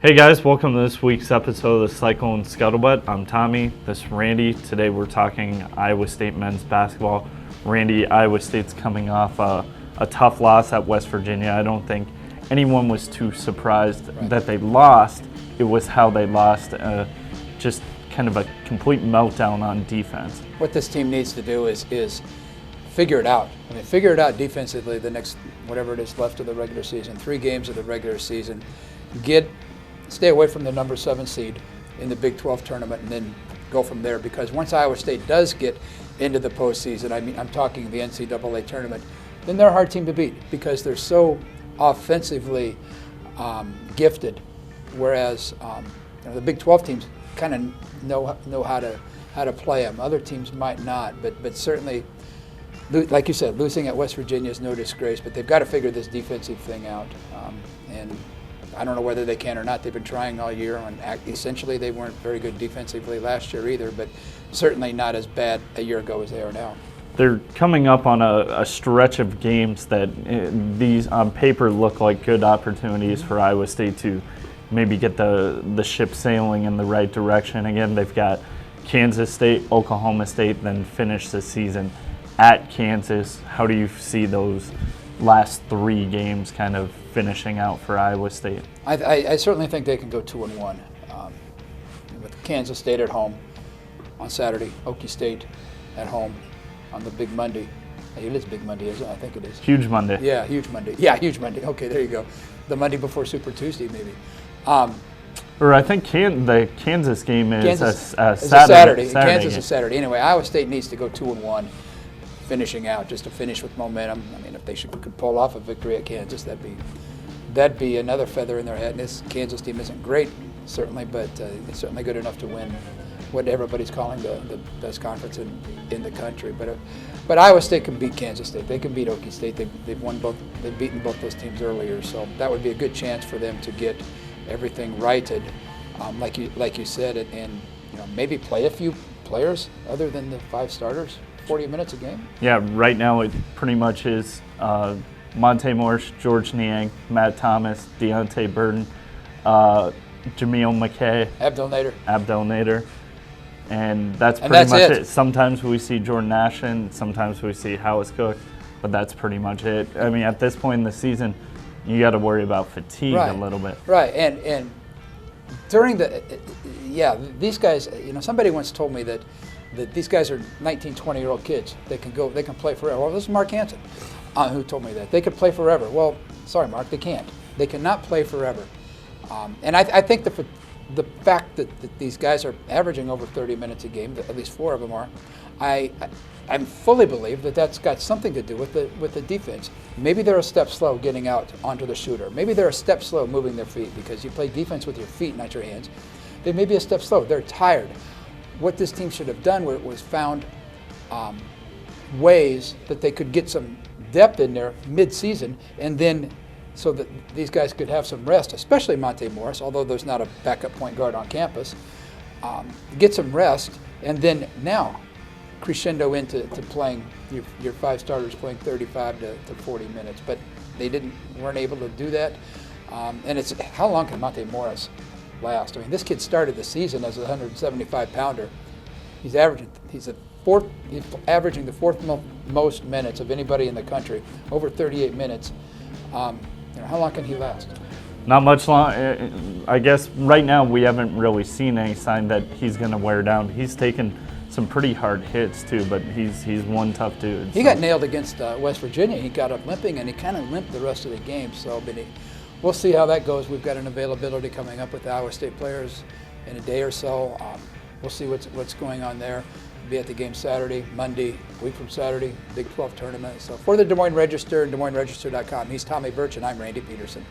Hey guys, welcome to this week's episode of the Cyclone Scuttlebutt. I'm Tommy, this is Randy. Today we're talking Iowa State men's basketball. Randy, Iowa State's coming off a tough loss at West Virginia. I don't think anyone was too surprised that they lost. It was how they lost, just kind of a complete meltdown on defense. What this team needs to do is figure it out. I mean, figure it out defensively the next, whatever it is left of the regular season, 3 games of the regular season. Stay away from the number 7 seed in the Big 12 tournament and then go from there, because once Iowa State does get into the postseason, I mean, I'm talking the NCAA tournament, then they're a hard team to beat because they're so offensively gifted, whereas the Big 12 teams kind of know how to play them. Other teams might not, but certainly, like you said, losing at West Virginia is no disgrace, but they've got to figure this defensive thing out. And I don't know whether they can or not. They've been trying all year, and essentially they weren't very good defensively last year either, but certainly not as bad a year ago as they are now. They're coming up on a stretch of games that these on paper look like good opportunities for Iowa State to maybe get the ship sailing in the right direction. Again, they've got Kansas State, Oklahoma State, then finish the season at Kansas. How do you see those last 3 games kind of finishing out for Iowa State? I certainly think they can go 2-1 with Kansas State at home on Saturday, Okie State at home on the Big Monday. It is Big Monday, isn't it? I think it is. Huge Monday. Yeah, huge Monday. Yeah, huge Monday. Okay, there you go. The Monday before Super Tuesday, maybe. Or I think the Kansas game is a Saturday. Kansas is Saturday. Anyway, Iowa State needs to go 2-1. Finishing out, just to finish with momentum. I mean, if they could pull off a victory at Kansas, that'd be another feather in their head. And this Kansas team isn't great, certainly, but it's certainly good enough to win what everybody's calling the best conference in the country. But Iowa State can beat Kansas State. They can beat Okie State. They've beaten both those teams earlier, so that would be a good chance for them to get everything righted, like you said, and maybe play a few players other than the 5 starters. 40 minutes a game? Yeah, right now it pretty much is Monte Morris, George Niang, Matt Thomas, Deontay Burton, Jameel McKay, Abdel Nader. And that's pretty much it. Sometimes we see Jordan Ashton, sometimes we see Howes Cook, but that's pretty much it. I mean, at this point in the season, you got to worry about fatigue a little bit. Right, and during these guys, somebody once told me that these guys are 19, 20-year-old kids. They can play forever. Well, this is Mark Hansen who told me that. They could play forever. Well, sorry, Mark, they can't. They cannot play forever. And I think the fact that these guys are averaging over 30 minutes a game, at least 4 of them are, I fully believe that's got something to do with the defense. Maybe they're a step slow getting out onto the shooter. Maybe they're a step slow moving their feet, because you play defense with your feet, not your hands. They may be a step slow. They're tired. What this team should have done was found ways that they could get some depth in there mid-season, and then so that these guys could have some rest, especially Monte Morris, although there's not a backup point guard on campus. Get some rest, and then now crescendo into playing your 5 starters playing 35 to 40 minutes. But they weren't able to do that. And it's how long can Monte Morris last? I mean, this kid started the season as a 175-pounder. He's averaging the 4th most minutes of anybody in the country, over 38 minutes. How long can he last? Not much long. I guess right now we haven't really seen any sign that he's going to wear down. He's taken some pretty hard hits too, but he's one tough dude. He got nailed against West Virginia. He got up limping, and he kind of limped the rest of the game. So, we'll see how that goes. We've got an availability coming up with the Iowa State players in a day or so. We'll see what's going on there. We'll be at the game Saturday, Monday, a week from Saturday, Big 12 tournament. So for the Des Moines Register and DesMoinesRegister.com, he's Tommy Birch, and I'm Randy Peterson.